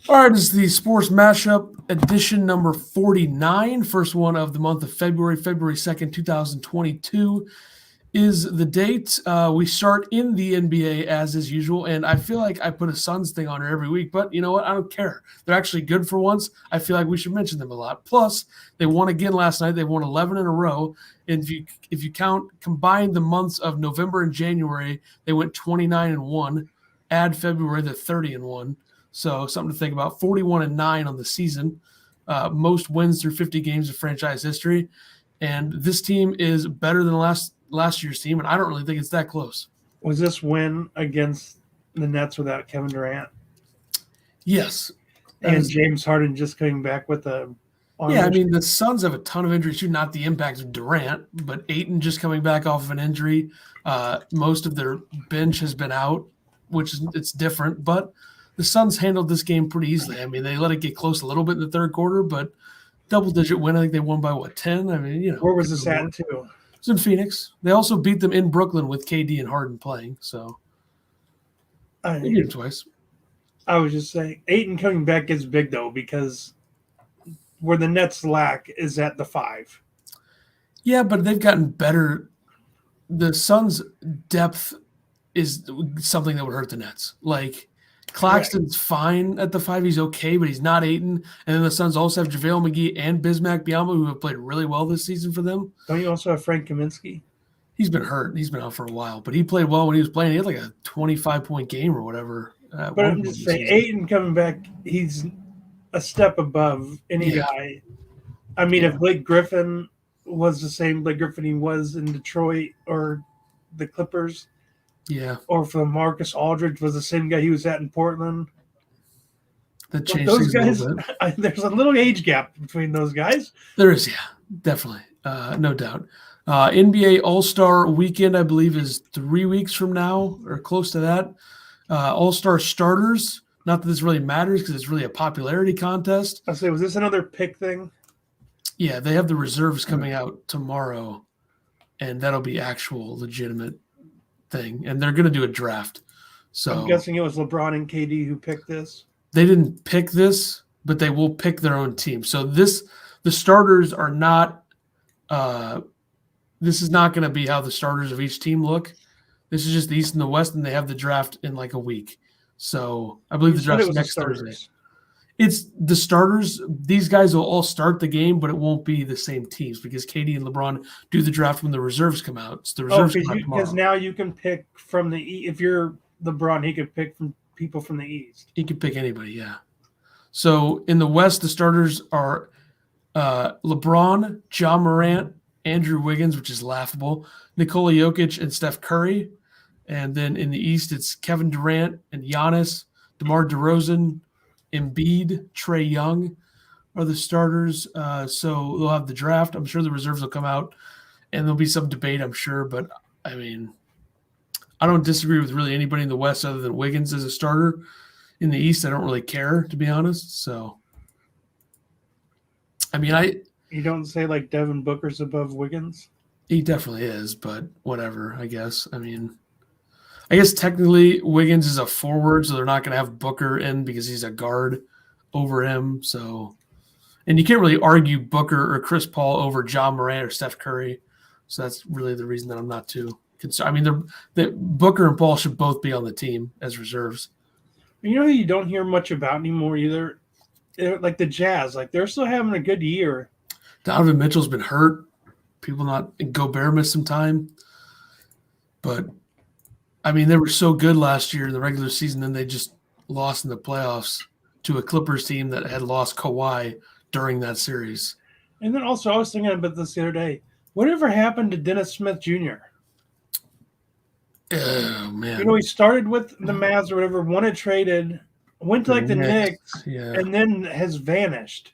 All right, this is the Sports Mashup edition number 49, first one of the month of February, February 2nd, 2022 is the date. We start in the NBA as is usual, and I feel like I put a Suns thing on here every week, but you know what? I don't care. They're actually good for once. I feel like we should mention them a lot. Plus, they won again last night. They won 11 in a row, and if you combine the months of November and January, they went 29-1. Add February, they're 30-1. So something to think about. 41-9 on the season, most wins through 50 games of franchise history, and this team is better than last year's team, and I don't really think it's that close. Was this win against the Nets without Kevin Durant? Yes. And James Harden just coming back with a yeah, I mean, the Suns have a ton of injuries too, not the impact of Durant, but Ayton just coming back off of an injury. Most of their bench has been out, which is it's different, but the Suns handled this game pretty easily. I mean, they let it get close a little bit in the third quarter, but double-digit win. I think they won by, 10? I mean, you know. Where was this at, too? It's in Phoenix. They also beat them in Brooklyn with KD and Harden playing, so they beat them twice. I was just saying, Ayton coming back is big, though, because where the Nets lack is at the 5. Yeah, but they've gotten better. The Suns' depth is something that would hurt the Nets. Like, Claxton's fine at the 5. He's okay, but he's not Ayton. And then the Suns also have JaVale McGee and Bismack Biyombo, who have played really well this season for them. Don't you also have Frank Kaminsky? He's been hurt. He's been out for a while, but he played well when he was playing. He had like a 25-point game or whatever. But I'm just saying, Ayton coming back, he's a step above any guy. I mean, if Blake Griffin was the same Blake Griffin he was in Detroit or the Clippers, or if Marcus Aldridge was the same guy he was at in Portland. That changed those guys. There's a little age gap between those guys. There is, definitely, no doubt. NBA All-Star Weekend, I believe, is 3 weeks from now or close to that. All-Star starters. Not that this really matters because it's really a popularity contest. I say, was this another pick thing? Yeah, they have the reserves coming out tomorrow, and that'll be actual legitimate thing, and they're going to do a draft. So I'm guessing it was LeBron and KD who picked this. They didn't pick this, but they will pick their own team. So the starters are not. This is not going to be how the starters of each team look. This is just the East and the West, and they have the draft in like a week. So I believe the draft is next Thursday. It's the starters. These guys will all start the game, but it won't be the same teams because KD and LeBron do the draft when the reserves come out. So the reserves come out tomorrow. Because now you can pick from the if you're LeBron, he could pick from people from the East. He can pick anybody, yeah. So in the West, the starters are LeBron, John Morant, Andrew Wiggins, which is laughable, Nikola Jokic, and Steph Curry. And then in the East, it's Kevin Durant and Giannis, DeMar DeRozan, Embiid, Trae Young are the starters. So they'll have the draft. I'm sure the reserves will come out, and there'll be some debate, I'm sure. But, I mean, I don't disagree with really anybody in the West other than Wiggins as a starter. In the East, I don't really care, to be honest. So, I mean, You don't say, like, Devin Booker's above Wiggins? He definitely is, but whatever, I guess. I mean, I guess technically Wiggins is a forward, so they're not going to have Booker in because he's a guard over him. So, and you can't really argue Booker or Chris Paul over John Morant or Steph Curry. So that's really the reason that I'm not too concerned. I mean, Booker and Paul should both be on the team as reserves. You know who you don't hear much about anymore either? Like the Jazz. Like, they're still having a good year. Donovan Mitchell's been hurt. Gobert missed some time. But, I mean, they were so good last year in the regular season, then they just lost in the playoffs to a Clippers team that had lost Kawhi during that series. And then also, I was thinking about this the other day. Whatever happened to Dennis Smith Jr.? Oh, man. You know, he started with the Mavs or whatever, wanted traded, went to, like, the Knicks, and then has vanished.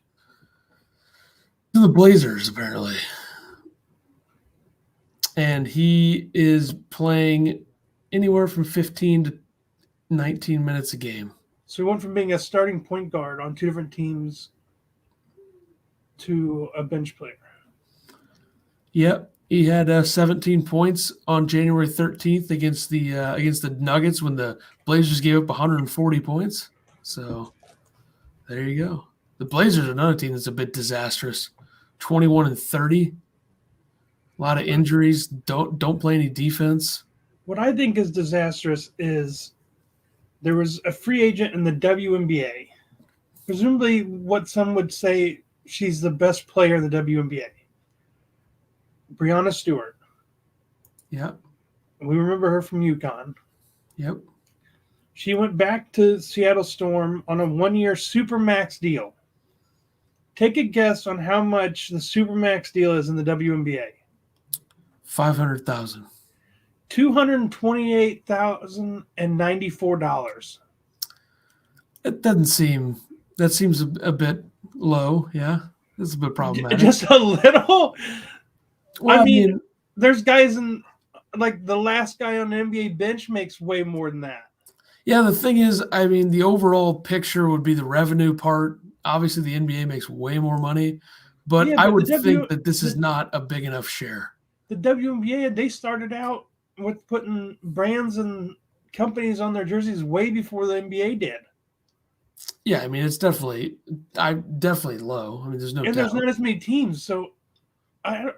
To the Blazers, apparently. And he is playing anywhere from 15 to 19 minutes a game. So he went from being a starting point guard on 2 different teams to a bench player. Yep. He had 17 points on January 13th against the Nuggets when the Blazers gave up 140 points. So There you go. The Blazers are another team that's a bit disastrous. 21-30. A lot of injuries. Don't play any defense. What I think is disastrous is there was a free agent in the WNBA. Presumably what some would say she's the best player in the WNBA. Breanna Stewart. Yep. We remember her from UConn. Yep. She went back to Seattle Storm on a 1-year Supermax deal. Take a guess on how much the Supermax deal is in the WNBA. $500,000. $228,094. That seems a bit low. Yeah. It's a bit problematic. Just a little? Well, I mean, there's guys in, like, the last guy on the NBA bench makes way more than that. Yeah, the thing is, I mean, the overall picture would be the revenue part. Obviously, the NBA makes way more money, but I would think that this is not a big enough share. The WNBA, they started out with putting brands and companies on their jerseys way before the NBA did. Yeah, I mean, it's definitely low. I mean, there's no doubt. And there's not as many teams, so I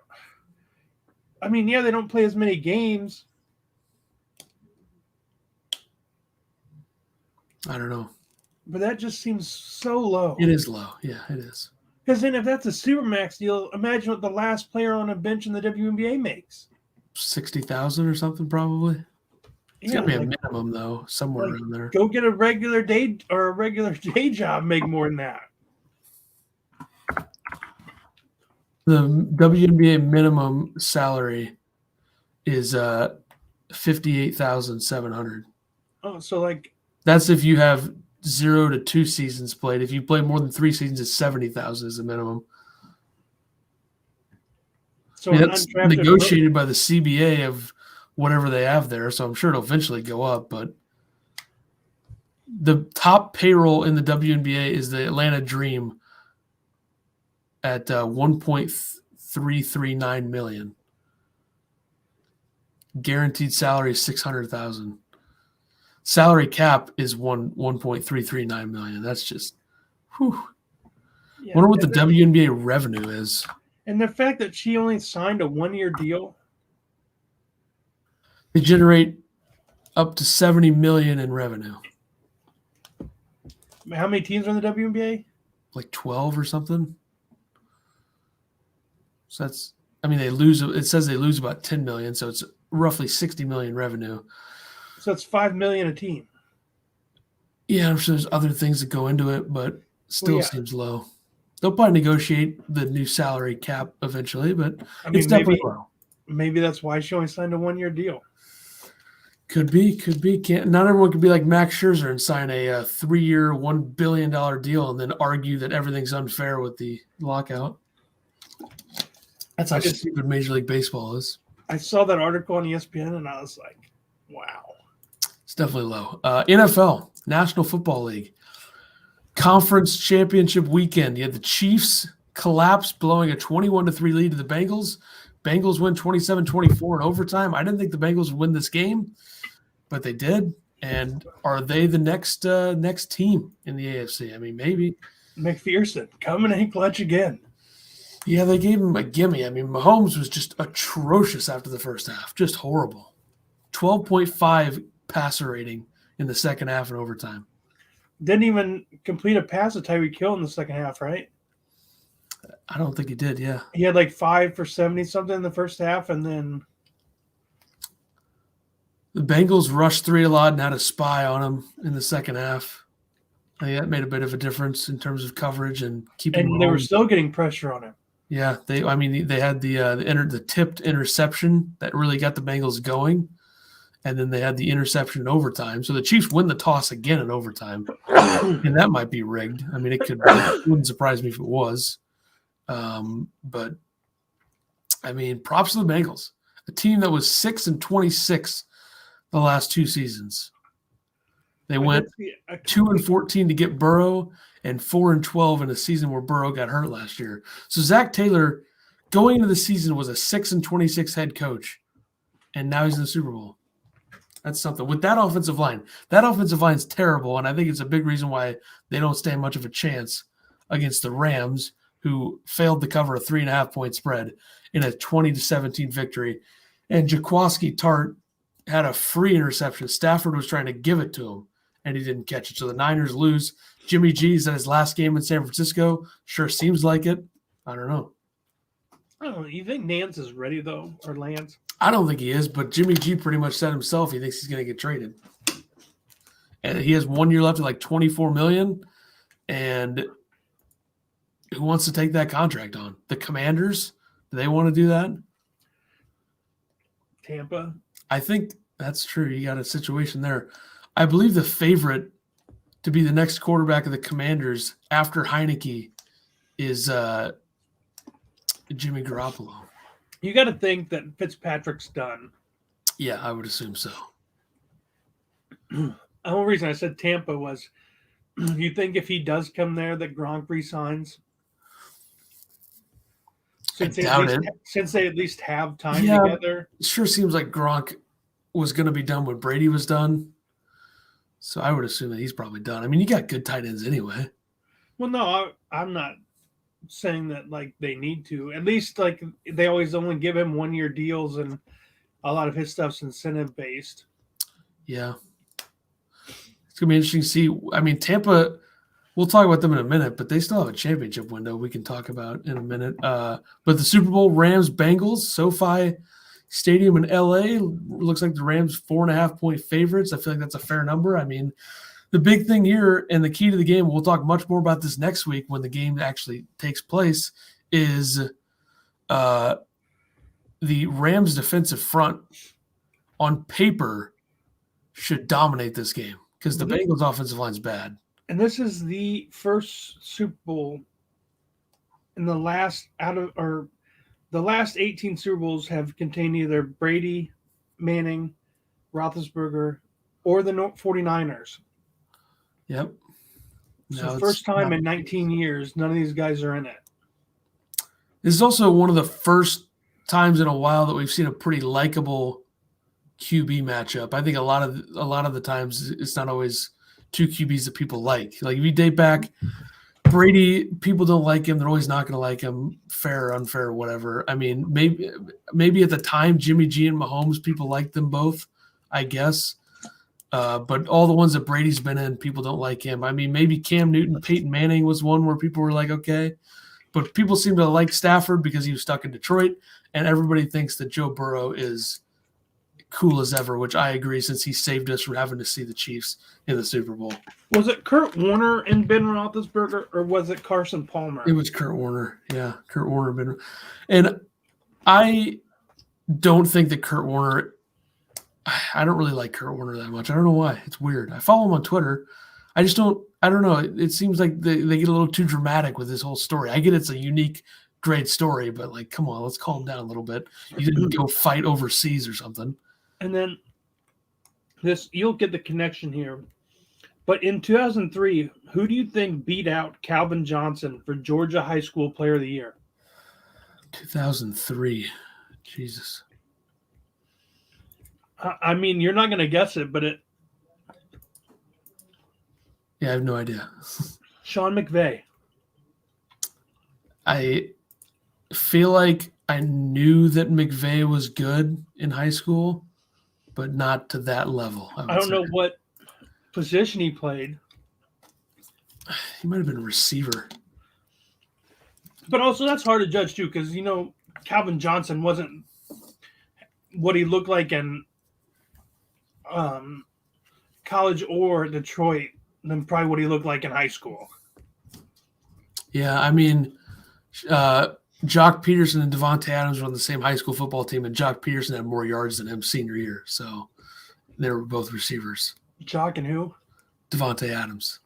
mean, yeah, they don't play as many games. I don't know. But that just seems so low. It is low. Yeah, it is. Because then if that's a Supermax deal, imagine what the last player on a bench in the WNBA makes. 60,000 or something, probably. It's got to be a minimum, though, somewhere around there. Go get a regular day or a regular day job, make more than that. The WNBA minimum salary is $58,700. Oh, so like that's if you have 0 to 2 seasons played. If you play more than 3 seasons, it's 70,000 is the minimum. So that's negotiated by the CBA of whatever they have there. So I'm sure it'll eventually go up. But the top payroll in the WNBA is the Atlanta Dream at $1.339 million. Guaranteed salary is $600,000. Salary cap is $1.339 million. That's just, whew. Yeah, wonder what the WNBA revenue is. And the fact that she only signed a 1-year deal. They generate up to $70 million in revenue. How many teams are in the WNBA? Like 12 or something. So that's, I mean, it says they lose about 10 million, so it's roughly 60 million revenue. So it's $5 million a team. Yeah, I'm sure there's other things that go into it, but still seems low. They'll probably negotiate the new salary cap eventually, but it's definitely low. Maybe that's why she only signed a 1-year deal. Could be. Not everyone could be like Max Scherzer and sign a 3-year, $1 billion deal and then argue that everything's unfair with the lockout. That's how stupid Major League Baseball is. I saw that article on ESPN and I was like, wow. It's definitely low. NFL, National Football League. Conference championship weekend. You had the Chiefs collapse, blowing a 21-3 lead to the Bengals. Bengals win 27-24 in overtime. I didn't think the Bengals would win this game, but they did. And are they the next team in the AFC? I mean, maybe. McPherson coming in clutch again. Yeah, they gave him a gimme. I mean, Mahomes was just atrocious after the first half. Just horrible. 12.5 passer rating in the second half and overtime. Didn't even complete a pass to Tyreek Hill in the second half, right? I don't think he did, yeah. He had like 5 for 70-something in the first half, and then the Bengals rushed 3 a lot and had a spy on him in the second half. I think that made a bit of a difference in terms of coverage and keeping him. And they were still getting pressure on him. Yeah, they had the tipped interception that really got the Bengals going, and then they had the interception in overtime. So the Chiefs win the toss again in overtime, and that might be rigged. I mean, it could be. It wouldn't surprise me if it was. But I mean, props to the Bengals, a team that was 6-26 the last 2 seasons. They went 2-14 to get Burrow and 4-12 in a season where Burrow got hurt last year. So Zach Taylor, going into the season, was a 6-26 head coach, and now he's in the Super Bowl. That's something. With that offensive line is terrible, and I think it's a big reason why they don't stand much of a chance against the Rams, who failed to cover a 3.5-point spread in a 20-17 victory. And Jaquiski Tart had a free interception. Stafford was trying to give it to him, and he didn't catch it. So the Niners lose. Jimmy G's at his last game in San Francisco. Sure seems like it. I don't know. I don't know. You think Nance is ready, though, or Lance? I don't think he is, but Jimmy G pretty much said himself he thinks he's going to get traded. And he has 1 year left at like $24 million. And who wants to take that contract on? The Commanders? Do they want to do that? Tampa? I think that's true. You got a situation there. I believe the favorite to be the next quarterback of the Commanders after Heineke is Jimmy Garoppolo. You got to think that Fitzpatrick's done. Yeah, I would assume so. The only reason I said Tampa was, you think if he does come there that Gronk resigns? Since they at least have time together? It sure seems like Gronk was going to be done when Brady was done. So I would assume that he's probably done. I mean, you got good tight ends anyway. Well, no, I'm not saying that like they need to. At least like they always only give him 1 year deals, and a lot of his stuff's incentive based. Yeah. It's gonna be interesting to see. I mean, Tampa, we'll talk about them in a minute, but they still have a championship window we can talk about in a minute. But the Super Bowl, Rams, Bengals, SoFi Stadium in LA, looks like the Rams 4.5-point favorites. I feel like that's a fair number. I mean, the big thing here and the key to the game, we'll talk much more about this next week when the game actually takes place, is the Rams defensive front on paper should dominate this game because the Bengals offensive line's bad. And this is the first Super Bowl in the last 18 Super Bowls have contained either Brady, Manning, Roethlisberger, or the 49ers. Yep. So first time in 19 years, none of these guys are in it. This is also one of the first times in a while that we've seen a pretty likable QB matchup. I think a lot of the times it's not always two QBs that people like. Like if you date back, Brady, people don't like him. They're always not going to like him, fair or unfair or whatever. I mean, maybe at the time, Jimmy G and Mahomes, people liked them both, I guess. But all the ones that Brady's been in, people don't like him. I mean, maybe Cam Newton, Peyton Manning was one where people were like, okay. But people seem to like Stafford because he was stuck in Detroit, and everybody thinks that Joe Burrow is cool as ever, which I agree since he saved us from having to see the Chiefs in the Super Bowl. Was it Kurt Warner and Ben Roethlisberger, or was it Carson Palmer? It was Kurt Warner. Yeah, Kurt Warner. Ben. And I don't think that Kurt Warner – I don't really like Kurt Warner that much. I don't know why. It's weird. I follow him on Twitter. I just don't – I don't know. It seems like they get a little too dramatic with this whole story. I get it's a unique, great story, but, like, come on, let's calm down a little bit. You didn't go fight overseas or something. And then you'll get the connection here. But in 2003, who do you think beat out Calvin Johnson for Georgia High School Player of the Year? 2003. Jesus. I mean, you're not going to guess it, but it. Yeah, I have no idea. Sean McVay. I feel like I knew that McVay was good in high school, but not to that level. I don't know what position he played. He might have been a receiver. But also that's hard to judge too, because Calvin Johnson wasn't what he looked like in college or Detroit than probably what he looked like in high school. Yeah, I mean, Jock Peterson and Devontae Adams were on the same high school football team, and Jock Peterson had more yards than him senior year, so they were both receivers. Jock and who? Devontae Adams.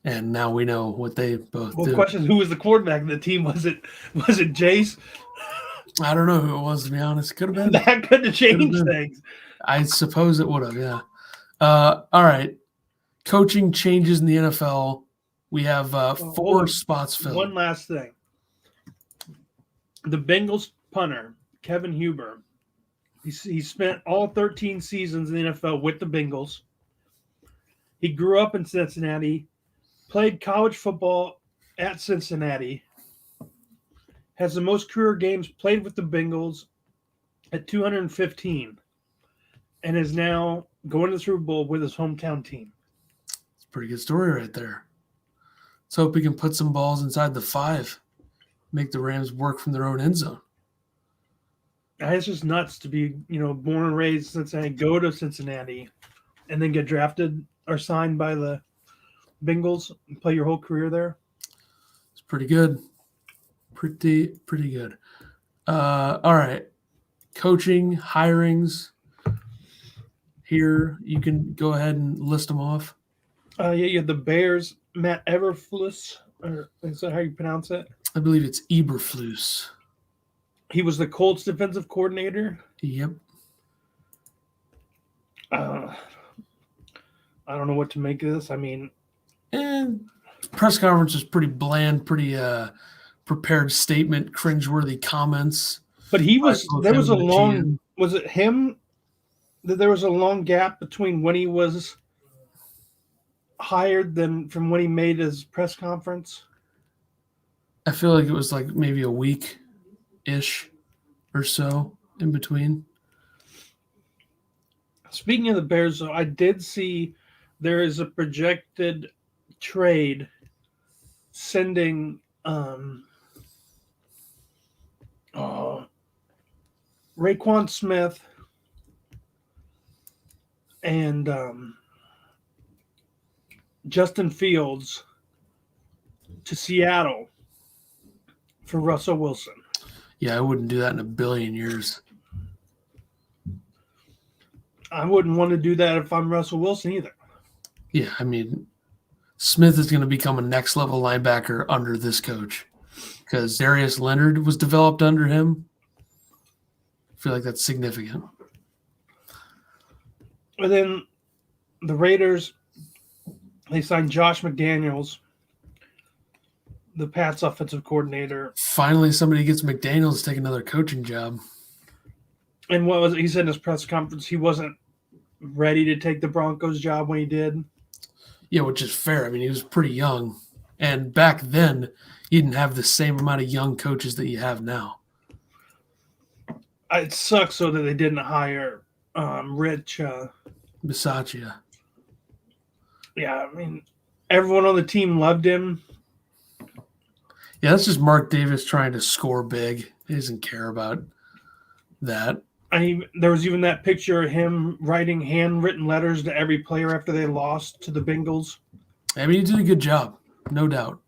And now we know what they both do. The question is, who was the quarterback of the team? Was it Jace? I don't know who it was, to be honest. Could have been. That could have changed things. I suppose it would have, yeah. All right. Coaching changes in the NFL. We have 4 spots filled. One last thing. The Bengals punter, Kevin Huber, He spent all 13 seasons in the NFL with the Bengals. He grew up in Cincinnati, played college football at Cincinnati, has the most career games played with the Bengals at 215, and is now going to the Super Bowl with his hometown team. It's a pretty good story right there. Let's hope he can put some balls inside the 5, make the Rams work from their own end zone. It's just nuts to be, born and raised in Cincinnati, go to Cincinnati, and then get drafted or signed by the Bengals and play your whole career there. It's pretty good. Pretty good. All right. Coaching, hirings. Here, you can go ahead and list them off. You have the Bears, Matt Eberflus, or is that how you pronounce it? I believe it's Eberflus. He was the Colts defensive coordinator. Yep. I don't know what to make of this. I mean, press conference was pretty bland, pretty prepared statement, cringeworthy comments. But there was a long, was it him that there was a long gap between when he was hired than from when he made his press conference? I feel like it was like maybe a week-ish or so in between. Speaking of the Bears, though, I did see there is a projected trade sending Raekwon Smith and Justin Fields to Seattle for Russell Wilson. Yeah, I wouldn't do that in a billion years. I wouldn't want to do that if I'm Russell Wilson either. Yeah, I mean, Smith is going to become a next-level linebacker under this coach because Darius Leonard was developed under him. I feel like that's significant. And then the Raiders, they signed Josh McDaniels, the Pats offensive coordinator. Finally, somebody gets McDaniels to take another coaching job. And what was it? He said in his press conference he wasn't ready to take the Broncos job when he did. Yeah, which is fair. I mean, he was pretty young. And back then, you didn't have the same amount of young coaches that you have now. It sucks, though, that they didn't hire Rich Bisaccia. Yeah, I mean, everyone on the team loved him. Yeah, that's just Mark Davis trying to score big. He doesn't care about that. There was even that picture of him writing handwritten letters to every player after they lost to the Bengals. I mean, he did a good job, no doubt.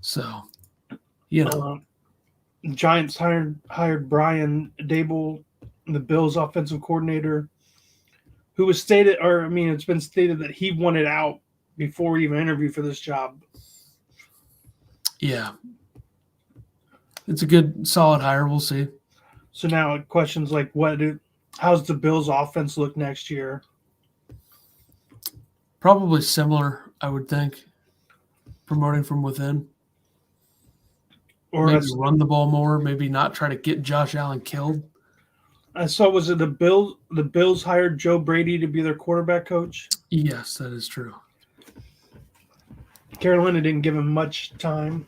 So, Giants hired Brian Dable, the Bills offensive coordinator, who was it's been stated that he wanted out before he even interviewed for this job. Yeah. It's a good, solid hire. We'll see. So now questions like, how's the Bills' offense look next year? Probably similar, I would think. Promoting from within. Or maybe run the ball more. Maybe not try to get Josh Allen killed. I saw, was it the Bills hired Joe Brady to be their quarterback coach? Yes, that is true. Carolina didn't give him much time.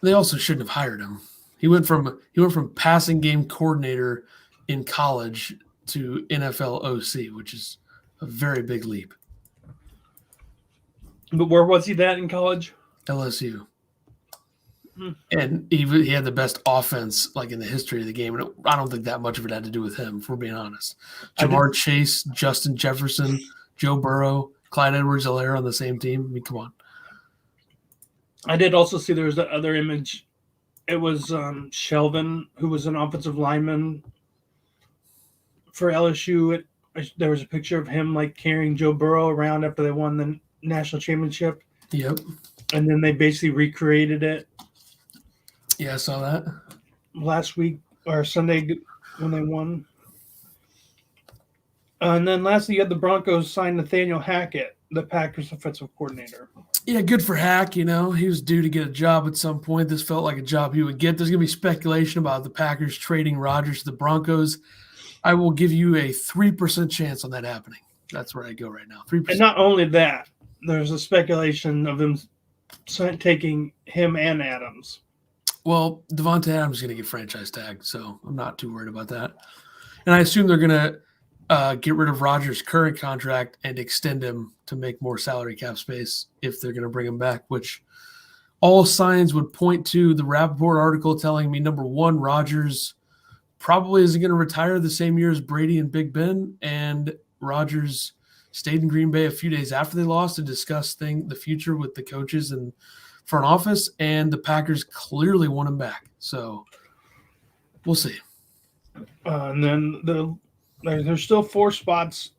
They also shouldn't have hired him. He went from passing game coordinator in college to NFL OC, which is a very big leap. But where was he at in college? LSU. And he had the best offense like in the history of the game. And I don't think that much of it had to do with him, if we're being honest. Jamar Chase, Justin Jefferson, Joe Burrow, Clyde Edwards-Helaire on the same team. I mean, come on. I did also see there was that other image. It was Shelvin, who was an offensive lineman for LSU. There was a picture of him like carrying Joe Burrow around after they won the national championship. Yep. And then they basically recreated it. Yeah, I saw that. Last week or Sunday when they won. And then lastly, you had the Broncos sign Nathaniel Hackett, the Packers offensive coordinator. Yeah, good for Hack. He was due to get a job at some point. This felt like a job he would get. There's going to be speculation about the Packers trading Rodgers to the Broncos. I will give you a 3% chance on that happening. That's where I go right now. 3%. And not only that, there's a speculation of them taking him and Adams. Well, Devontae Adams is going to get franchise tagged, so I'm not too worried about that. And I assume they're going to get rid of Rodgers' current contract and extend him to make more salary cap space if they're going to bring him back, which all signs would point to the Rappaport article telling me, number one, Rodgers probably isn't going to retire the same year as Brady and Big Ben, and Rodgers stayed in Green Bay a few days after they lost to discuss the future with the coaches and front office, and the Packers clearly want him back. So we'll see. And then there's still 4 spots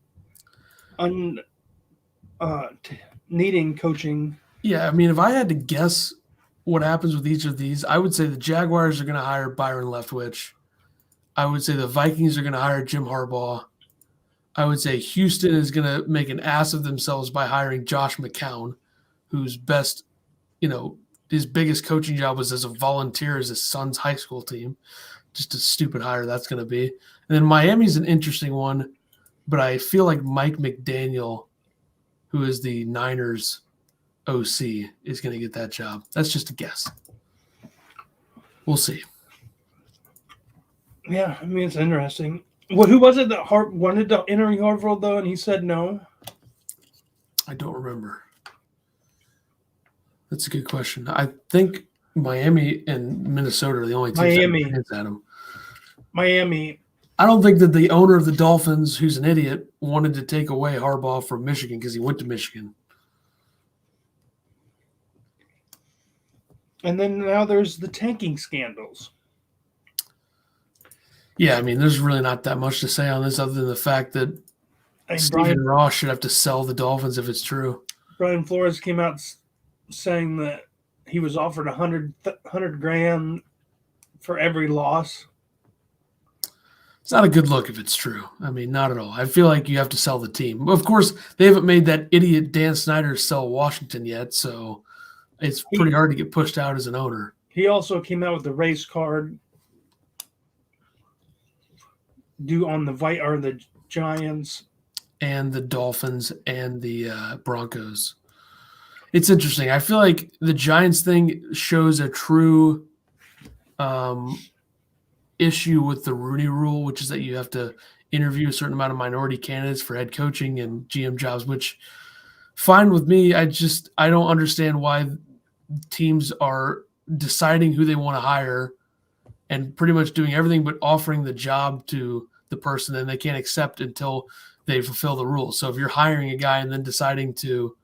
needing coaching. Yeah, I mean, if I had to guess what happens with each of these, I would say the Jaguars are going to hire Byron Leftwich. I would say the Vikings are going to hire Jim Harbaugh. I would say Houston is going to make an ass of themselves by hiring Josh McCown, whose his biggest coaching job was as a volunteer as his son's high school team. Just a stupid hire that's going to be. And then Miami's an interesting one, but I feel like Mike McDaniel, who is the Niners OC, is going to get that job. That's just a guess. We'll see. Yeah, I mean, it's interesting. Well, who was it that wanted to interview Harville, though, and he said no? I don't remember. That's a good question. I think Miami and Minnesota are the only teams that at him. Miami. I don't think that the owner of the Dolphins, who's an idiot, wanted to take away Harbaugh from Michigan because he went to Michigan. And then now there's the tanking scandals. Yeah, I mean, there's really not that much to say on this other than the fact that Stephen Ross should have to sell the Dolphins if it's true. Brian Flores came out saying that he was offered $100,000 for every loss. It's not a good look if it's true. I mean, not at all. I feel like you have to sell the team. Of course, they haven't made that idiot Dan Snyder sell Washington yet, so it's pretty hard to get pushed out as an owner. He also came out with the race card due on the Giants and the Dolphins and the Broncos. It's interesting. I feel like the Giants thing shows a true issue with the Rooney Rule, which is that you have to interview a certain amount of minority candidates for head coaching and GM jobs, which fine with me. I don't understand why teams are deciding who they want to hire and pretty much doing everything but offering the job to the person, and they can't accept until they fulfill the rules. So if you're hiring a guy and then deciding to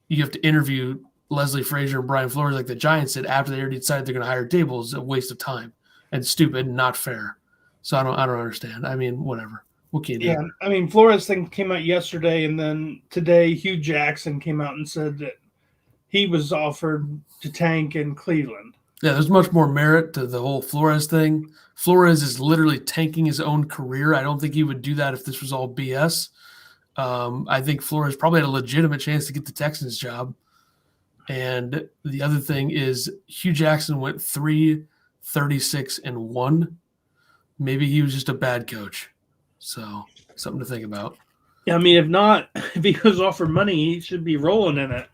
you have to interview Leslie Frazier and Brian Flores like the Giants did after they already decided they're going to hire Dable is a waste of time and stupid and not fair. So I don't understand. I mean, whatever. What can you do? Yeah, I mean, Flores thing came out yesterday, and then today Hugh Jackson came out and said that he was offered to tank in Cleveland. Yeah, there's much more merit to the whole Flores thing. Flores is literally tanking his own career. I don't think he would do that if this was all BS. I think Flores probably had a legitimate chance to get the Texans job. And the other thing is Hugh Jackson went 3-36-1. Maybe he was just a bad coach. So something to think about. Yeah, I mean, if he was offered money, he should be rolling in it.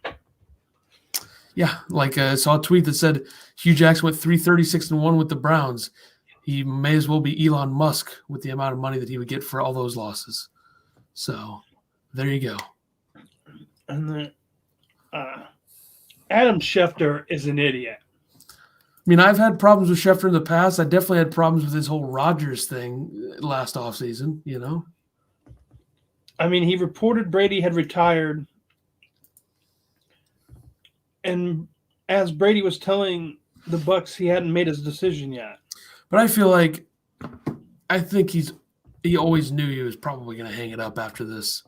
Yeah, like I saw a tweet that said Hugh Jackson went 3-36-1 with the Browns. He may as well be Elon Musk with the amount of money that he would get for all those losses. So there you go. And then Adam Schefter is an idiot. I mean, I've had problems with Schefter in the past. I definitely had problems with his whole Rodgers thing last offseason, you know? I mean, he reported Brady had retired. And as Brady was telling the Bucs, he hadn't made his decision yet. But I think he always knew he was probably going to hang it up after this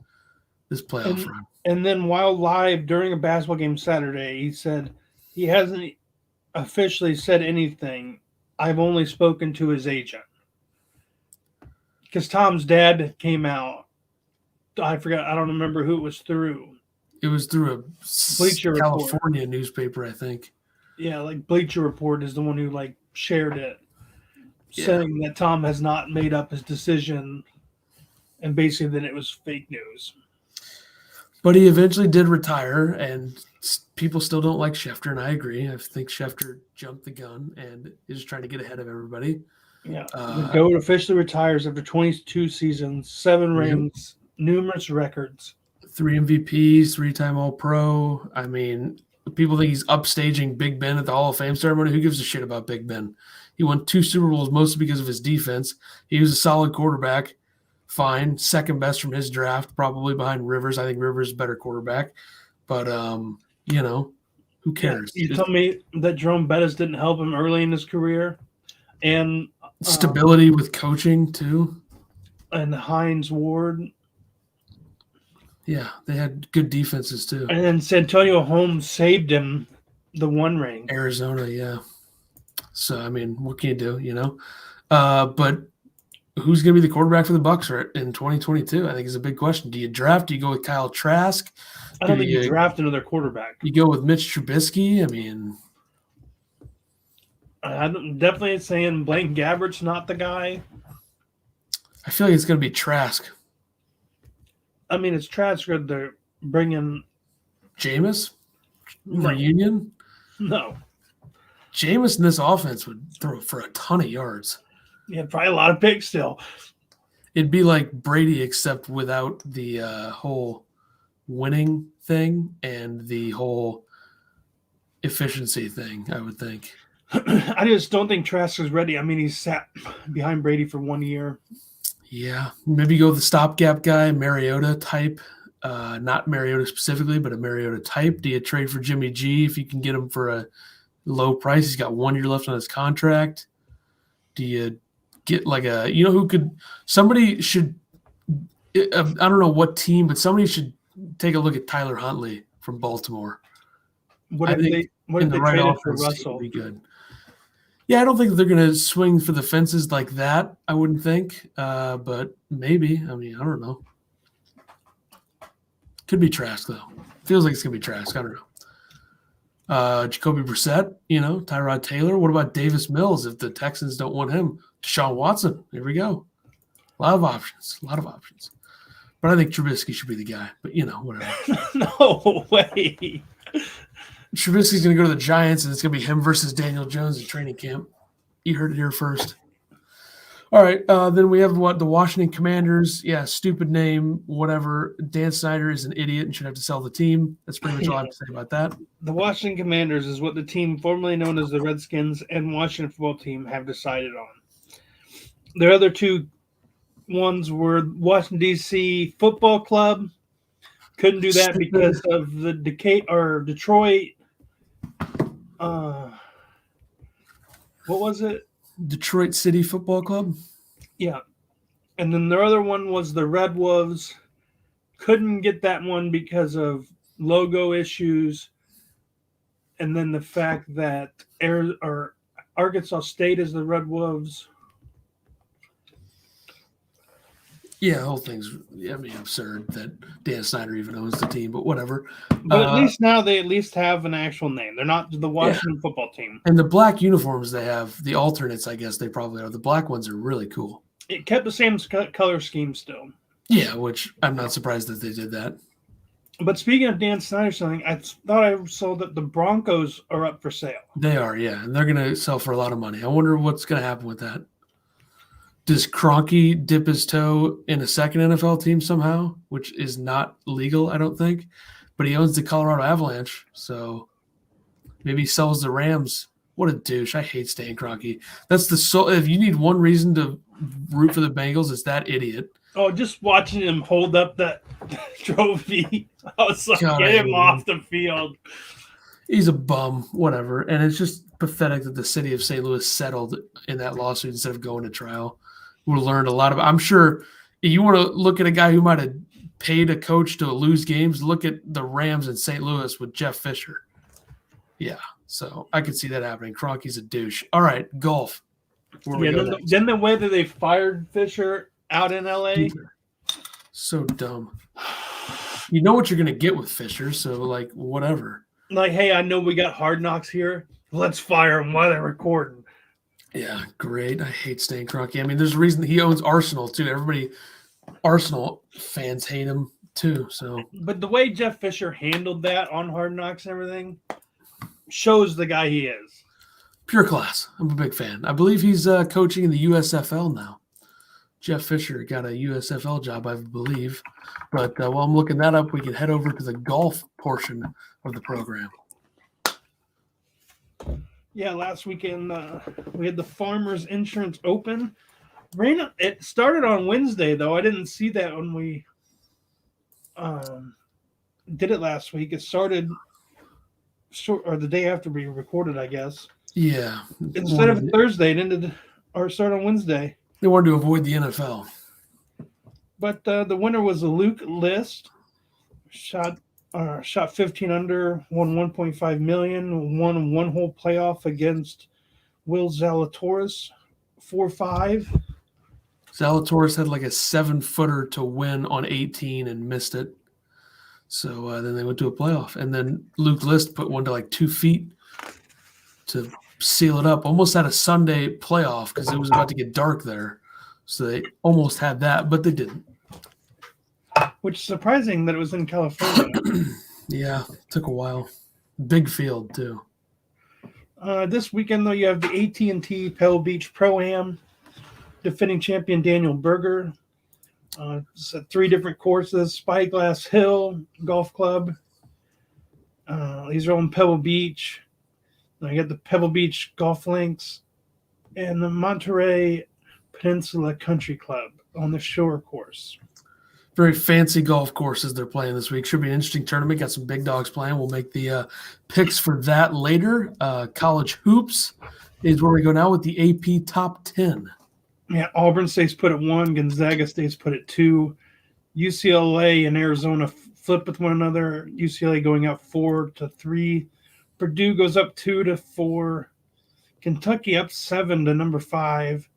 playoff run. And then while live during a basketball game Saturday, he said he hasn't officially said anything. I've only spoken to his agent. Because Tom's dad came out. I don't remember who it was through. It was through a Bleacher California newspaper, I think. Yeah, like Bleacher Report is the one who like shared it, saying that Tom has not made up his decision, and basically that it was fake news. But he eventually did retire, and people still don't like Schefter, and I agree. I think Schefter jumped the gun and is trying to get ahead of everybody. Yeah, the GOAT officially retires after 22 seasons, 7 rings, numerous records. 3 MVPs, 3-time All-Pro. I mean, people think he's upstaging Big Ben at the Hall of Fame ceremony. Who gives a shit about Big Ben? He won 2 Super Bowls mostly because of his defense. He was a solid quarterback. Fine. Second best from his draft, probably behind Rivers. I think Rivers is a better quarterback. But, who cares? Yeah, you told me that Jerome Bettis didn't help him early in his career. And stability with coaching, too. And Hines Ward. Yeah, they had good defenses, too. And then Santonio Holmes saved him the 1 ring. Arizona, yeah. So, I mean, what can you do, But who's going to be the quarterback for the Bucs in 2022? I think is a big question. Do you draft? Do you go with Kyle Trask? I don't think you draft another quarterback. You go with Mitch Trubisky? I mean, I'm definitely saying Blaine Gabbert's not the guy. I feel like it's going to be Trask. I mean, it's Trask good to bring in Jameis? Reunion? No. Jameis in this offense would throw for a ton of yards. Yeah, probably a lot of picks still. It'd be like Brady, except without the whole winning thing and the whole efficiency thing, I would think. I just don't think Trask is ready. I mean, he's sat behind Brady for 1 year. Yeah, maybe go with the stopgap guy, Mariota type. Not Mariota specifically, but a Mariota type. Do you trade for Jimmy G if you can get him for a low price? He's got 1 year left on his contract. Do you get like somebody should, I don't know what team, but somebody should take a look at Tyler Huntley from Baltimore. What if they traded for Russell? Be good. Yeah, I don't think they're going to swing for the fences like that, I wouldn't think. But maybe. I mean, I don't know. Could be Trask, though. Feels like it's going to be Trask. I don't know. Jacoby Brissett, Tyrod Taylor. What about Davis Mills if the Texans don't want him? Deshaun Watson. Here we go. A lot of options. But I think Trubisky should be the guy. But, whatever. No way. Trubisky's going to go to the Giants, and it's going to be him versus Daniel Jones in training camp. You heard it here first. All right, then we have the Washington Commanders. Yeah, stupid name, whatever. Dan Snyder is an idiot and should have to sell the team. That's pretty much all I have to say about that. The Washington Commanders is what the team formerly known as the Redskins and Washington football team have decided on. Their other 2 ones were Washington, D.C. Football Club. Couldn't do that because of the Detroit. What was it? Detroit City Football Club? Yeah. And then their other one was the Red Wolves. Couldn't get that one because of logo issues. And then the fact that Arkansas State is the Red Wolves. Yeah, the whole thing's absurd that Dan Snyder even owns the team, but whatever. But at least now they at least have an actual name. They're not the Washington football team. And the black uniforms they have, the alternates, I guess they probably are. The black ones are really cool. It kept the same color scheme still. Yeah, which I'm not surprised that they did that. But speaking of Dan Snyder selling, I thought I saw that the Broncos are up for sale. They are, yeah. And they're going to sell for a lot of money. I wonder what's going to happen with that. Does Kroenke dip his toe in a second NFL team somehow, which is not legal, I don't think. But he owns the Colorado Avalanche, so maybe he sells the Rams. What a douche. I hate Stan Kroenke. That's if you need one reason to root for the Bengals, it's that idiot. Oh, just watching him hold up that trophy. I was like, God, get him off the field. He's a bum, whatever. And it's just pathetic that the city of St. Louis settled in that lawsuit instead of going to trial. We learned a lot of. I'm sure if you want to look at a guy who might have paid a coach to lose games, look at the Rams in St. Louis with Jeff Fisher. Yeah, so I could see that happening. Kroenke's a douche. All right, golf. Then the way that they fired Fisher out in LA. So dumb. You know what you're going to get with Fisher, so, like, whatever. Like, hey, I know we got Hard Knocks here. Let's fire them while they're recording. Yeah, great. I hate Stan Kroenke. I mean, there's a reason he owns Arsenal, too. Arsenal fans hate him, too. So, but the way Jeff Fisher handled that on Hard Knocks and everything shows the guy he is. Pure class. I'm a big fan. I believe he's coaching in the USFL now. Jeff Fisher got a USFL job, I believe. But while I'm looking that up, we can head over to the golf portion of the program. Yeah, last weekend we had the Farmers Insurance Open. It started on Wednesday, though. I didn't see that when we did it last week. It started the day after we recorded, I guess. Yeah. Instead of Thursday, it started on Wednesday. They wanted to avoid the NFL. But the winner was Luke List. Shot 15 under, won $1.5 million, won a one-hole playoff against Will Zalatoris, 4-5. Zalatoris had like a 7-footer to win on 18 and missed it. So then they went to a playoff. And then Luke List put one to like 2 feet to seal it up. Almost had a Sunday playoff because it was about to get dark there. So they almost had that, but they didn't. Which is surprising that it was in California. Yeah, took a while. Big field, too. This weekend, though, you have the AT&T Pebble Beach Pro-Am. Defending champion Daniel Berger. It's at 3 different courses. Spyglass Hill Golf Club. These are on Pebble Beach. I got the Pebble Beach Golf Links. And the Monterey Peninsula Country Club on the Shore course. Very fancy golf courses they're playing this week. Should be an interesting tournament. Got some big dogs playing. We'll make the picks for that later. College hoops is where we go now with the AP Top 10. Yeah, Auburn State's put at 1. Gonzaga State's put at 2. UCLA and Arizona flip with one another. UCLA going up 4-3. Purdue goes up 2-4. Kentucky up 7 to number 5.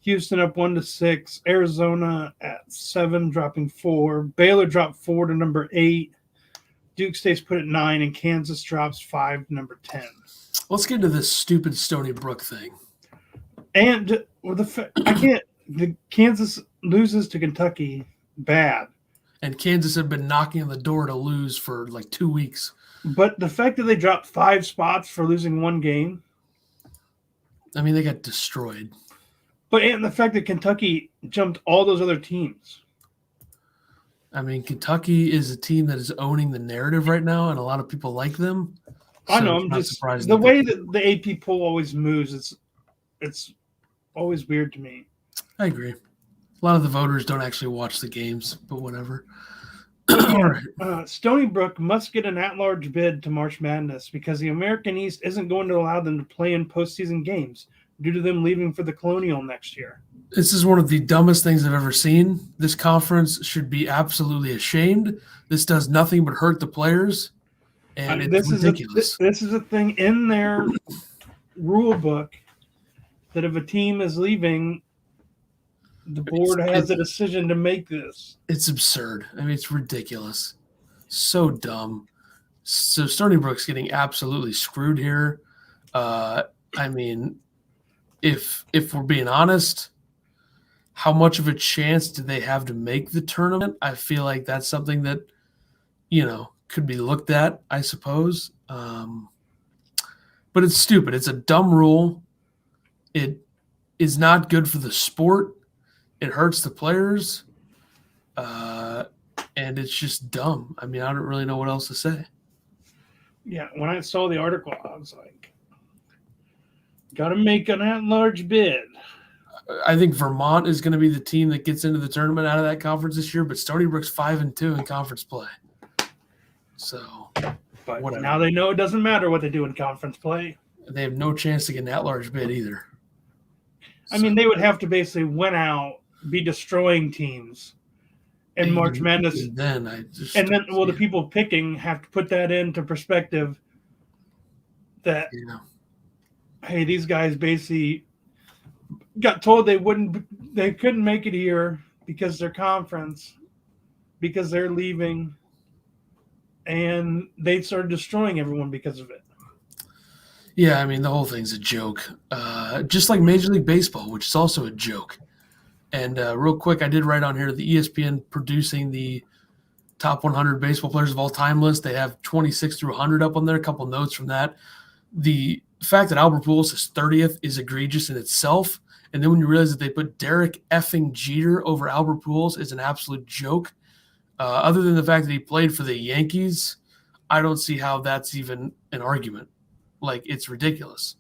Houston up 1-6. Arizona at 7, dropping 4. Baylor dropped 4 to number 8. Duke State's put at 9, and Kansas drops 5 to number 10. Let's get into this stupid Stony Brook thing. And the Kansas loses to Kentucky bad. And Kansas had been knocking on the door to lose for like 2 weeks. But the fact that they dropped 5 spots for losing 1 game. I mean, they got destroyed. And the fact that Kentucky jumped all those other teams. I mean, Kentucky is a team that is owning the narrative right now, and a lot of people like them. I know. I'm just surprised. The way that the AP poll always moves, it's always weird to me. I agree. A lot of the voters don't actually watch the games, but whatever. All right. Stony Brook must get an at-large bid to March Madness because the American East isn't going to allow them to play in postseason games due to them leaving for the Colonial next year. This is one of the dumbest things I've ever seen. This conference should be absolutely ashamed. This does nothing but hurt the players, and it's ridiculous. This is a thing in their rule book that if a team is leaving, the board has a decision to make this. It's absurd. I mean, it's ridiculous. So dumb. So Stony Brook's getting absolutely screwed here. I mean, if we're being honest, how much of a chance do they have to make the tournament? I feel like that's something that, could be looked at, I suppose. But it's stupid. It's a dumb rule. It is not good for the sport. It hurts the players. And it's just dumb. I mean, I don't really know what else to say. Yeah, when I saw the article, I was like, got to make an at-large bid. I think Vermont is going to be the team that gets into the tournament out of that conference this year, but Stony Brook's 5-2 in conference play. So, but whatever. Now they know it doesn't matter what they do in conference play. They have no chance to get an at-large bid either. I mean, they would have to basically win out, be destroying teams in March Madness. The people picking have to put that into perspective that, hey, these guys basically got told they couldn't make it here because their conference, because they're leaving. and they started destroying everyone because of it. Yeah, I mean, the whole thing's a joke. Just like Major League Baseball, which is also a joke. And real quick, I did write on here the ESPN producing the top 100 baseball players of all time list. They have 26 through 100 up on there. A couple notes from that. The fact that Albert Pujols is 30th is egregious in itself. And then when you realize that they put Derek effing Jeter over Albert Pujols is an absolute joke. Other than the fact that he played for the Yankees, I don't see how that's even an argument. Like, it's ridiculous.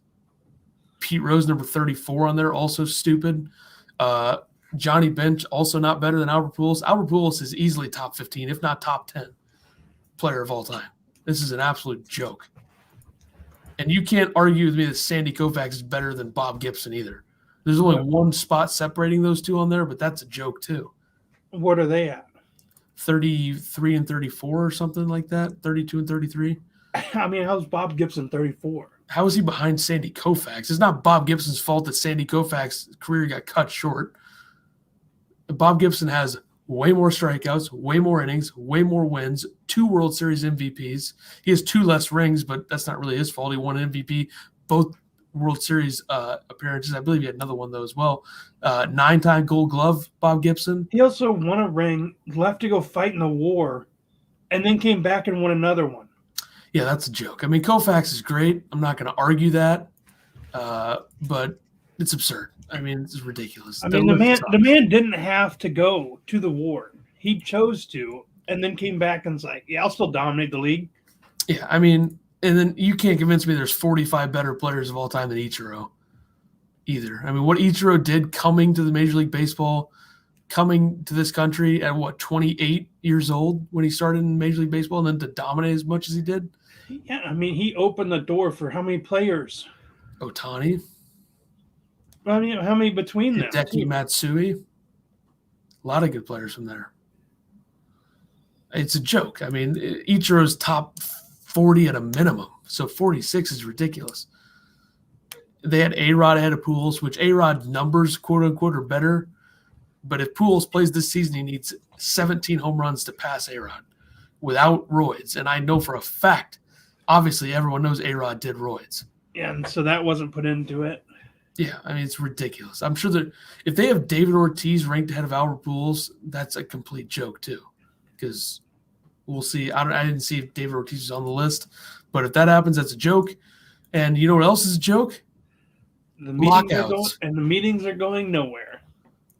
Pete Rose, number 34 on there, also stupid. Johnny Bench, also not better than Albert Pujols. Albert Pujols is easily top 15, if not top 10 player of all time. This is an absolute joke. And you can't argue with me that Sandy Koufax is better than Bob Gibson either. There's only one spot separating those two on there, but that's a joke too. What are they at? 33 and 34 or something like that. 32 and 33. I mean, how's Bob Gibson 34? How is he behind Sandy Koufax? It's not Bob Gibson's fault that Sandy Koufax's career got cut short. Bob Gibson has way more strikeouts, way more innings, way more wins, 2 World Series MVPs. He has 2 less rings, but that's not really his fault. He won an MVP, both World Series appearances. I believe he had another one, though, as well. 9-time Gold Glove, Bob Gibson. He also won a ring, left to go fight in the war, and then came back and won another one. Yeah, that's a joke. I mean, Koufax is great. I'm not going to argue that, but it's absurd. I mean, it's ridiculous. I mean, the man didn't have to go to the war. He chose to, and then came back and was like, yeah, I'll still dominate the league. Yeah, I mean, and then you can't convince me there's 45 better players of all time than Ichiro either. I mean, what Ichiro did coming to the Major League Baseball, coming to this country at, 28 years old when he started in Major League Baseball, and then to dominate as much as he did? Yeah, I mean, he opened the door for how many players? Ohtani. I mean, how many between them? Hideki Matsui. A lot of good players from there. It's a joke. I mean, Ichiro's top 40 at a minimum, so 46 is ridiculous. They had A-Rod ahead of Pujols, which A-Rod numbers, quote-unquote, are better. But if Pujols plays this season, he needs 17 home runs to pass A-Rod without roids. And I know for a fact, obviously everyone knows A-Rod did roids. Yeah, and so that wasn't put into it. Yeah, I mean, it's ridiculous. I'm sure that if they have David Ortiz ranked ahead of Albert Pujols, that's a complete joke too, because we'll see. I didn't see if David Ortiz is on the list, but if that happens, that's a joke. And you know what else is a joke? The Lockouts. The meetings are going nowhere.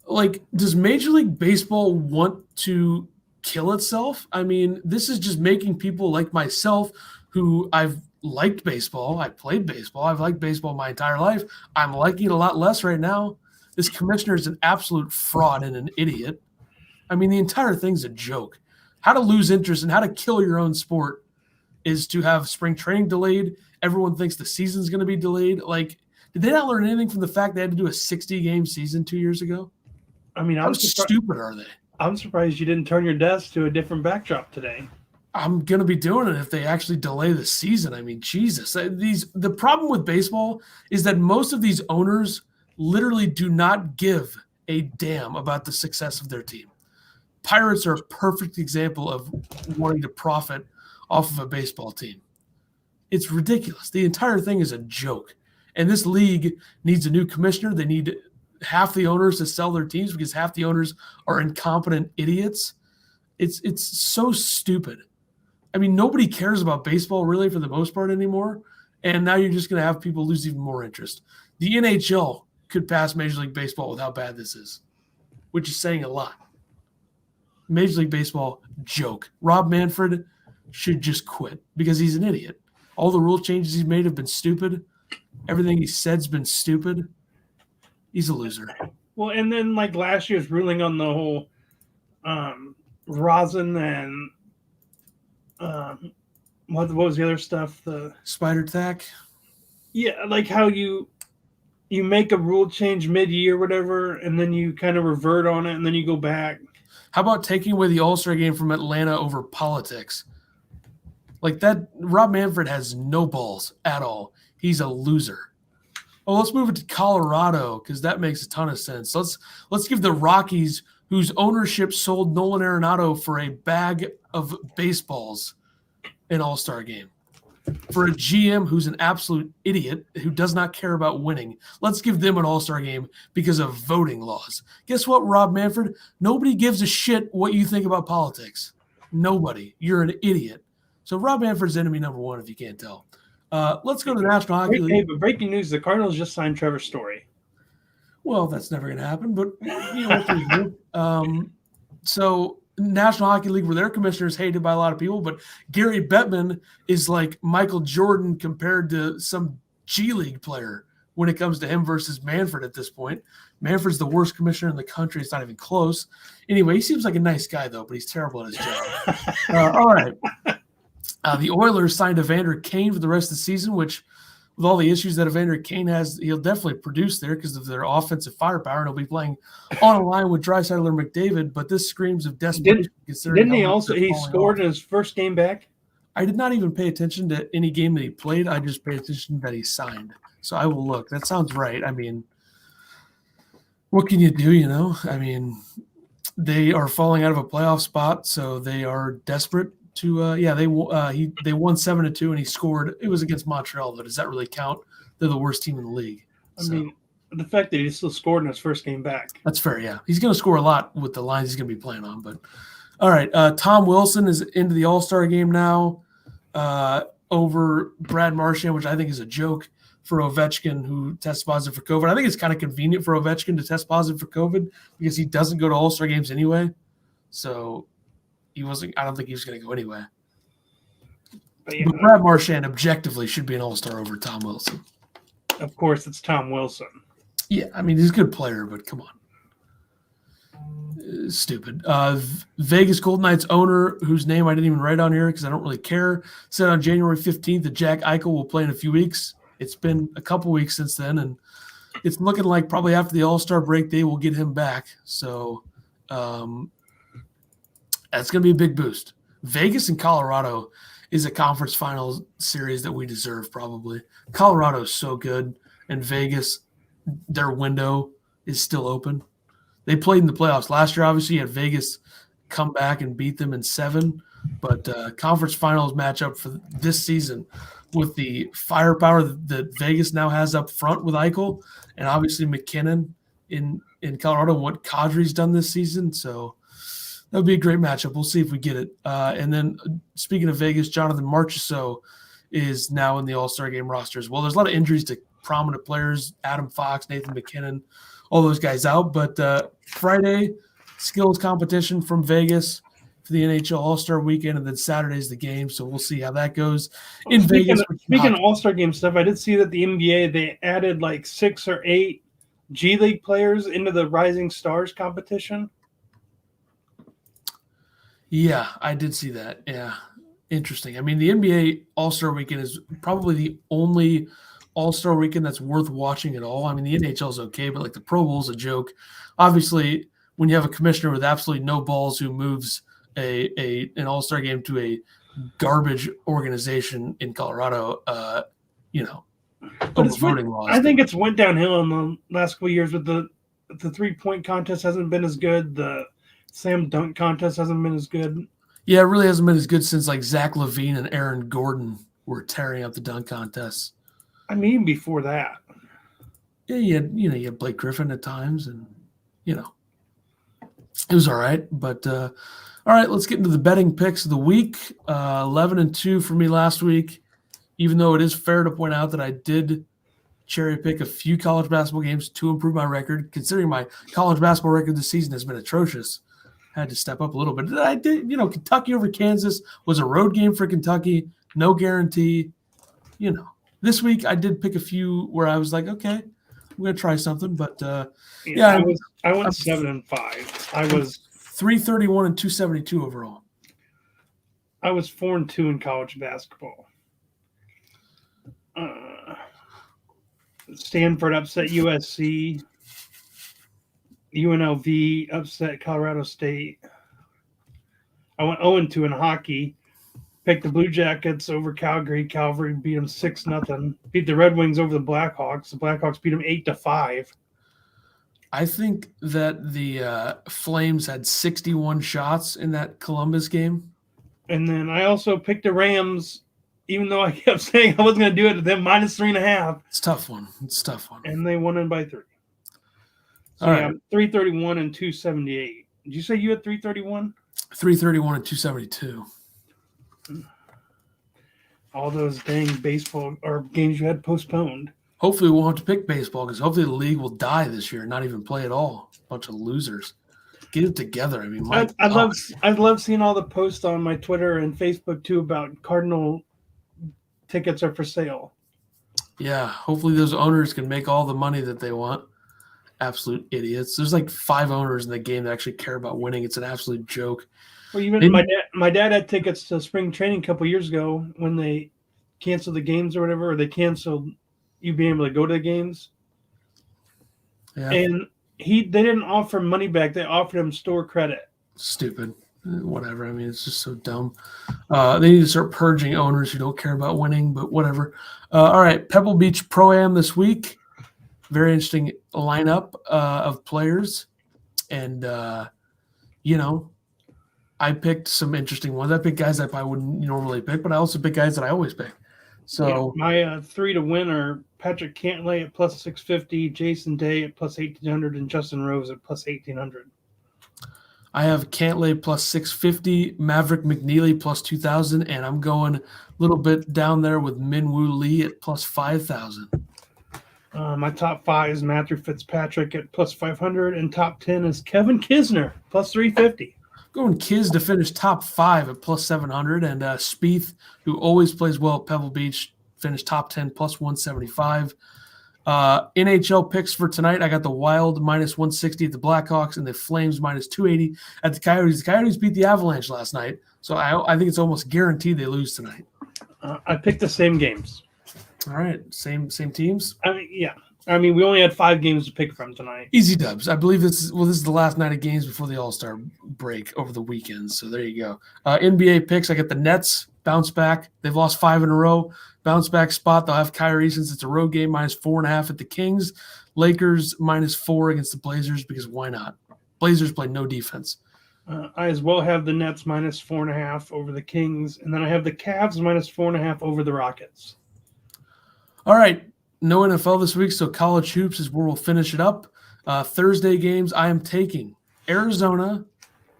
Like, does Major League Baseball want to kill itself? I mean, this is just making people like myself, who I've liked baseball. I played baseball. I've liked baseball my entire life. I'm liking it a lot less right now. This commissioner is an absolute fraud and an idiot. I mean, the entire thing's a joke. How to lose interest and how to kill your own sport is to have spring training delayed. Everyone thinks the season's going to be delayed. Like, did they not learn anything from the fact they had to do a 60-game season 2 years ago? I mean, how stupid are they? I'm surprised you didn't turn your desk to a different backdrop today. I'm going to be doing it if they actually delay the season. I mean, Jesus. The problem with baseball is that most of these owners literally do not give a damn about the success of their team. Pirates are a perfect example of wanting to profit off of a baseball team. It's ridiculous. The entire thing is a joke. And this league needs a new commissioner. They need half the owners to sell their teams because half the owners are incompetent idiots. It's so stupid. I mean, nobody cares about baseball really for the most part anymore. And now you're just going to have people lose even more interest. The NHL could pass Major League Baseball with how bad this is, which is saying a lot. Major League Baseball, joke. Rob Manfred should just quit because he's an idiot. All the rule changes he's made have been stupid. Everything he said's been stupid. He's a loser. Well, and then like last year's ruling on the whole rosin and what was the other stuff? The spider tack. Yeah, like how you make a rule change mid-year, whatever, and then you kind of revert on it, and then you go back. How about taking away the All-Star game from Atlanta over politics? Like that, Rob Manfred has no balls at all. He's a loser. Oh, let's move it to Colorado because that makes a ton of sense. Let's give the Rockies, whose ownership sold Nolan Arenado for a bag of baseballs, an All-Star game. For a GM who's an absolute idiot who does not care about winning, let's give them an All-Star game because of voting laws. Guess what, Rob Manfred? Nobody gives a shit what you think about politics. Nobody. You're an idiot. So Rob Manfred's enemy number one, if you can't tell. Let's go to the National Hockey League. Hey, but breaking news, the Cardinals just signed Trevor Story. Well, that's never going to happen, but you know, so National Hockey League, where their commissioner is hated by a lot of people, but Gary Bettman is like Michael Jordan compared to some G League player when it comes to him versus Manfred at this point. Manfred's the worst commissioner in the country. It's not even close. Anyway, he seems like a nice guy, though, but he's terrible at his job. All right. The Oilers signed Evander Kane for the rest of the season, which with all the issues that Evander Kane has, he'll definitely produce there because of their offensive firepower, and he'll be playing on a line with Draisaitl or McDavid, but this screams of desperation. Didn't he also – he scored in his first game back? I did not even pay attention to any game that he played. I just paid attention that he signed. So I will look. That sounds right. I mean, what can you do, you know? I mean, they are falling out of a playoff spot, so they are desperate to they won 7-2 and he scored. It was against Montreal, but does that really count? They're the worst team in the league. I mean, the fact that he still scored in his first game back. That's fair, yeah. He's going to score a lot with the lines he's going to be playing on. But all right, Tom Wilson is into the All-Star game now over Brad Marchand, which I think is a joke for Ovechkin, who tests positive for COVID. I think it's kind of convenient for Ovechkin to test positive for COVID because he doesn't go to All-Star games anyway. So I don't think he was going to go anyway. But Brad Marchand objectively should be an All-Star over Tom Wilson. Of course, it's Tom Wilson. Yeah, I mean, he's a good player, but come on. Stupid. Vegas Golden Knights owner, whose name I didn't even write on here because I don't really care, said on January 15th that Jack Eichel will play in a few weeks. It's been a couple weeks since then, and it's looking like probably after the All-Star break they will get him back. So that's going to be a big boost. Vegas and Colorado is a conference finals series that we deserve probably. Colorado is so good, and Vegas, their window is still open. They played in the playoffs last year. Obviously, you had Vegas come back and beat them in 7, but conference finals matchup for this season with the firepower that Vegas now has up front with Eichel and obviously McKinnon in Colorado and what Kadri's done this season. So that would be a great matchup. We'll see if we get it. And then speaking of Vegas, Jonathan Marchessault is now in the All-Star game roster as well. There's a lot of injuries to prominent players, Adam Fox, Nathan McKinnon, all those guys out. But Friday, skills competition from Vegas for the NHL All-Star weekend, and then Saturday's the game. So we'll see how that goes in Vegas. Speaking of All-Star game stuff, I did see that the NBA, they added like 6 or 8 G League players into the Rising Stars competition. Yeah, I did see that. Yeah, interesting. I mean, the NBA All-Star Weekend is probably the only All-Star Weekend that's worth watching at all. I mean, the NHL is okay, but like the Pro Bowl is a joke. Obviously, when you have a commissioner with absolutely no balls who moves an All-Star game to a garbage organization in Colorado, voting laws. I think it's went downhill in the last couple of years with the 3-point contest hasn't been as good. The Slam Dunk contest hasn't been as good. Yeah, it really hasn't been as good since like Zach LaVine and Aaron Gordon were tearing up the dunk contests. I mean, before that. Yeah, you had Blake Griffin at times, and it was all right. But all right, let's get into the betting picks of the week. 11-2 for me last week, even though it is fair to point out that I did cherry pick a few college basketball games to improve my record, considering my college basketball record this season has been atrocious. Had to step up a little bit. I did, Kentucky over Kansas was a road game for Kentucky. No guarantee. This week I did pick a few where I was like, okay, I'm going to try something. But I went 7-5. I was 331 and 272 overall. I was 4-2 in college basketball. Stanford upset USC. UNLV upset Colorado State. I went 0-2 in hockey. Picked the Blue Jackets over Calgary. Calgary beat them 6-0. Beat the Red Wings over the Blackhawks. The Blackhawks beat them 8-5. I think that the Flames had 61 shots in that Columbus game. And then I also picked the Rams, even though I kept saying I wasn't going to do it to them, -3.5. It's a tough one. It's a tough one. And they won in by 3. So, All yeah, right. 331 and 278. Did you say you had 331? 331 and 272. All those dang baseball or games you had postponed. Hopefully we won't have to pick baseball because hopefully the league will die this year and not even play at all. Bunch of losers. Get it together. I mean, I love seeing all the posts on my Twitter and Facebook too about Cardinal tickets are for sale. Yeah, hopefully those owners can make all the money that they want. Absolute idiots. There's like 5 owners in the game that actually care about winning. It's an absolute joke. Well, even my dad had tickets to spring training a couple years ago when they canceled the games or whatever, or they canceled you being able to go to the games. Yeah. And they didn't offer money back. They offered him store credit. Stupid. Whatever. I mean, it's just so dumb. They need to start purging owners who don't care about winning, but whatever. All right, Pebble Beach Pro-Am this week. Very interesting lineup of players. And, I picked some interesting ones. I picked guys I probably wouldn't normally pick, but I also pick guys that I always pick. So my 3 to win are Patrick Cantlay at +650, Jason Day at +1800, and Justin Rose at +1800. I have Cantlay +650, Maverick McNeely +2000, and I'm going a little bit down there with Minwoo Lee at +5000. My top 5 is Matthew Fitzpatrick at +500, and top 10 is Kevin Kisner +350. Going Kiz to finish top 5 at +700, and Spieth, who always plays well at Pebble Beach, finished top 10 +175. NHL picks for tonight. I got the Wild -160 at the Blackhawks and the Flames -280 at the Coyotes. The Coyotes beat the Avalanche last night, so I think it's almost guaranteed they lose tonight. I picked the same games. All right, same teams. I mean, we only had 5 games to pick from tonight. Easy dubs. I believe this is the last night of games before the All-Star break over the weekend. So there you go. NBA picks. I got the Nets bounce back. They've lost 5 in a row. Bounce back spot. They'll have Kyrie since it's a road game -4.5 at the Kings. Lakers -4 against the Blazers because why not? Blazers play no defense. I as well have the Nets -4.5 over the Kings, and then I have the Cavs -4.5 over the Rockets. All right. No NFL this week, so college hoops is where we'll finish it up. Thursday games, I am taking Arizona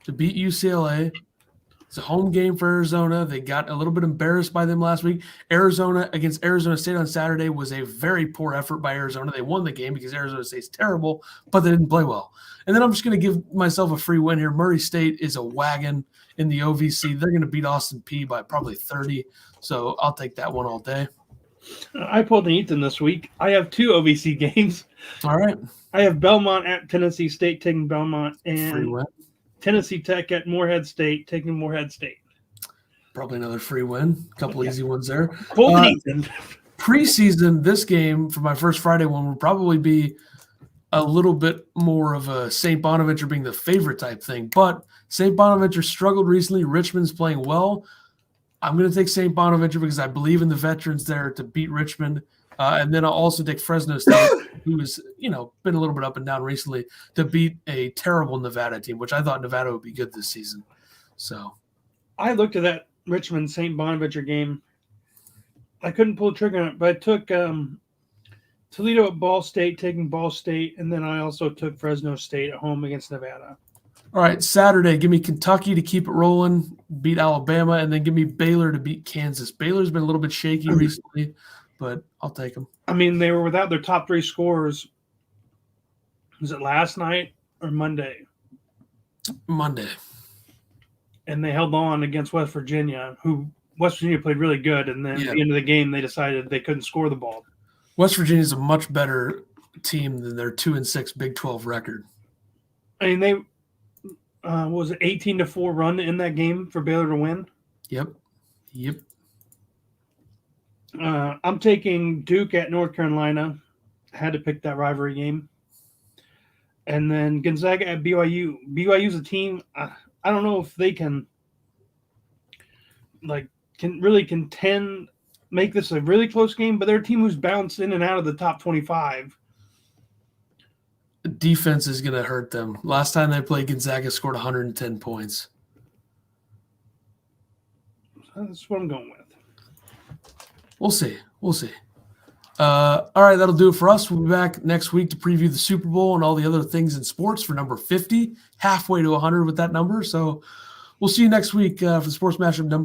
to beat UCLA. It's a home game for Arizona. They got a little bit embarrassed by them last week. Arizona against Arizona State on Saturday was a very poor effort by Arizona. They won the game because Arizona State's terrible, but they didn't play well. And then I'm just going to give myself a free win here. Murray State is a wagon in the OVC. They're going to beat Austin Peay by probably 30, so I'll take that one all day. I pulled an Ethan this week. I have 2 OVC games. All right. I have Belmont at Tennessee State taking Belmont, and Tennessee Tech at Morehead State taking Morehead State. Probably another free win. A couple easy ones there. Ethan. Preseason, this game for my first Friday one will probably be a little bit more of a St. Bonaventure being the favorite type thing. But St. Bonaventure struggled recently. Richmond's playing well. I'm going to take St. Bonaventure because I believe in the veterans there to beat Richmond. And then I'll also take Fresno State, who has, been a little bit up and down recently, to beat a terrible Nevada team, which I thought Nevada would be good this season. So I looked at that Richmond St. Bonaventure game. I couldn't pull the trigger on it, but I took Toledo at Ball State, taking Ball State, and then I also took Fresno State at home against Nevada. All right, Saturday, give me Kentucky to keep it rolling, beat Alabama, and then give me Baylor to beat Kansas. Baylor's been a little bit shaky recently, but I'll take them. I mean, they were without their top 3 scorers. Was it last night or Monday? Monday. And they held on against West Virginia, who West Virginia played really good, and then at the end of the game, they decided they couldn't score the ball. West Virginia is a much better team than their 2-6 Big 12 record. I mean, they was it 18-4 run in that game for Baylor to win? Yep. I'm taking Duke at North Carolina. Had to pick that rivalry game. And then Gonzaga at BYU. BYU's a team, I don't know if they can really contend, make this a really close game, but they're a team who's bounced in and out of the top 25. Defense is going to hurt them. Last time they played, Gonzaga scored 110 points. That's what I'm going with. We'll see. All right, that'll do it for us. We'll be back next week to preview the Super Bowl and all the other things in sports for number 50, halfway to 100 with that number. So we'll see you next week for the Sports Mashup number